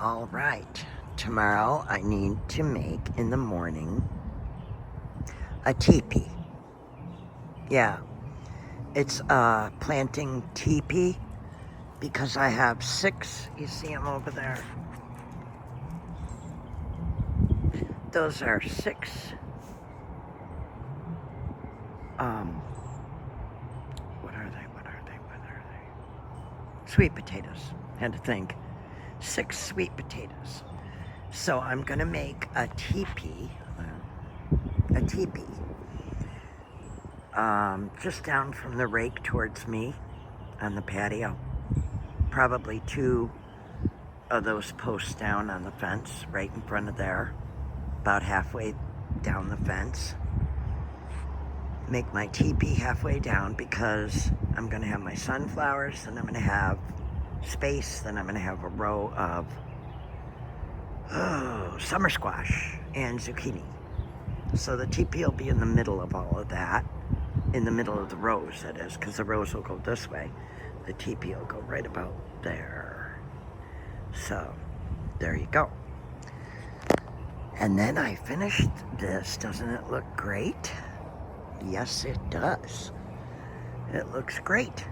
All right, tomorrow I need to make in the morning a teepee. Yeah, it's a planting teepee because I have 6. You see them over there? Those are 6. What are they? Sweet potatoes. Had to think. 6 sweet potatoes. So I'm gonna make a teepee. Just down from the rake towards me on the patio. Probably 2 of those posts down on the fence, right in front of there, about halfway down the fence. Make my teepee halfway down because I'm gonna have my sunflowers, then I'm gonna have space, then I'm gonna have a row of summer squash and zucchini. So the teepee will be in the middle of all of that, in the middle of the rows, that is, because the rows will go this way. The teepee will go right about there. So, there you go. And then I finished this. Doesn't it look great? Yes, it does. It looks great.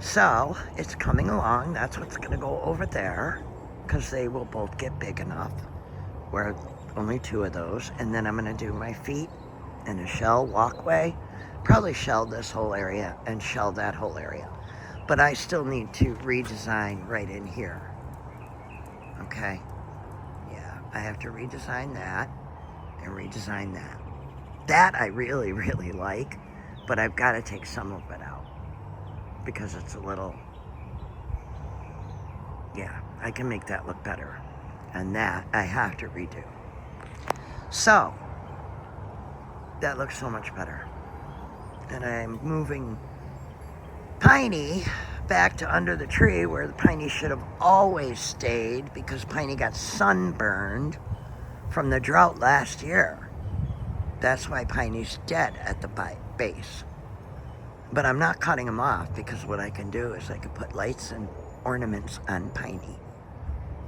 So, it's coming along. That's what's going to go over there, because they will both get big enough. Where only 2 of those. And then I'm going to do my feet and a shell walkway. Probably shell this whole area and shell that whole area. But I still need to redesign right in here. Okay? Yeah, I have to redesign that and redesign that. That I really, really like, but I've got to take some of it out because it's a little, yeah, I can make that look better. And that I have to redo. So, that looks so much better. And I'm moving Piney back to under the tree where the Piney should have always stayed because Piney got sunburned from the drought last year. That's why Piney's dead at the base. But I'm not cutting him off because what I can do is I can put lights and ornaments on Piney.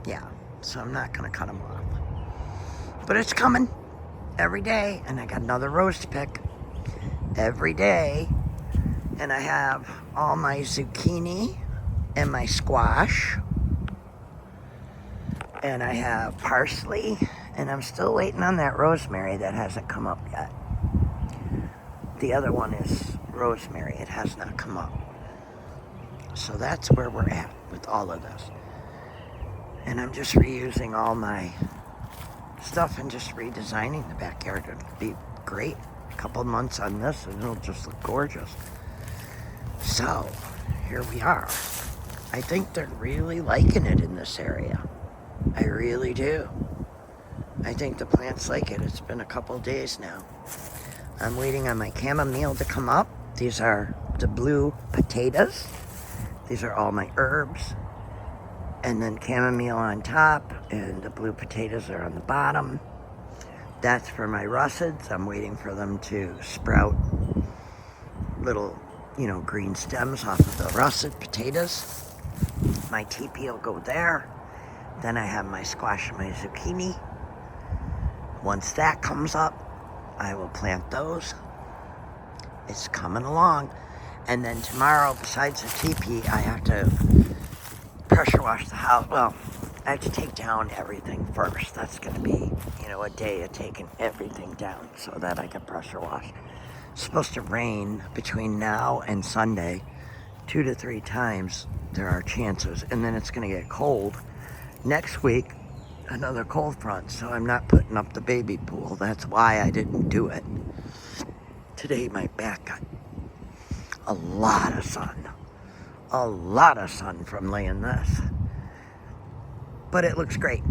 Yeah, so I'm not going to cut him off. But it's coming every day, and I got another rose to pick every day. And I have all my zucchini and my squash. And I have parsley. And I'm still waiting on that rosemary that hasn't come up yet. The other one is rosemary. It has not come up. So that's where we're at with all of this. And I'm just reusing all my stuff and just redesigning the backyard. It'll be great. A couple of months on this and it'll just look gorgeous. So, here we are. I think they're really liking it in this area. I really do. I think the plants like it. It's been a couple days now. I'm waiting on my chamomile to come up. These are the blue potatoes. These are all my herbs. And then chamomile on top, and the blue potatoes are on the bottom. That's for my russets. I'm waiting for them to sprout little, green stems off of the russet potatoes. My teepee will go there. Then I have my squash and my zucchini. Once that comes up, I will plant those. It's coming along. And then tomorrow, besides the teepee, I have to pressure wash the house. Well, I have to take down everything first. That's going to be, a day of taking everything down so that I can pressure wash. It's supposed to rain between now and Sunday 2 to 3 times. There are chances. And then it's going to get cold. Next week, another cold front. So I'm not putting up the baby pool. That's why I didn't do it. Today my back got a lot of sun. A lot of sun from laying this. But it looks great.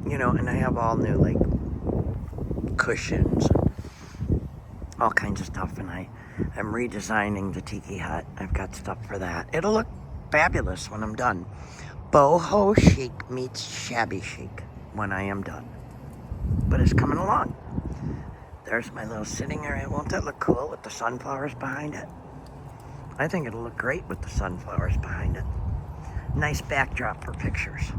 And I have all new, cushions, all kinds of stuff. And I'm redesigning the tiki hut. I've got stuff for that. It'll look fabulous when I'm done. Boho chic meets shabby chic when I am done. But it's coming along. There's my little sitting area. Won't that look cool with the sunflowers behind it? I think it'll look great with the sunflowers behind it. Nice backdrop for pictures.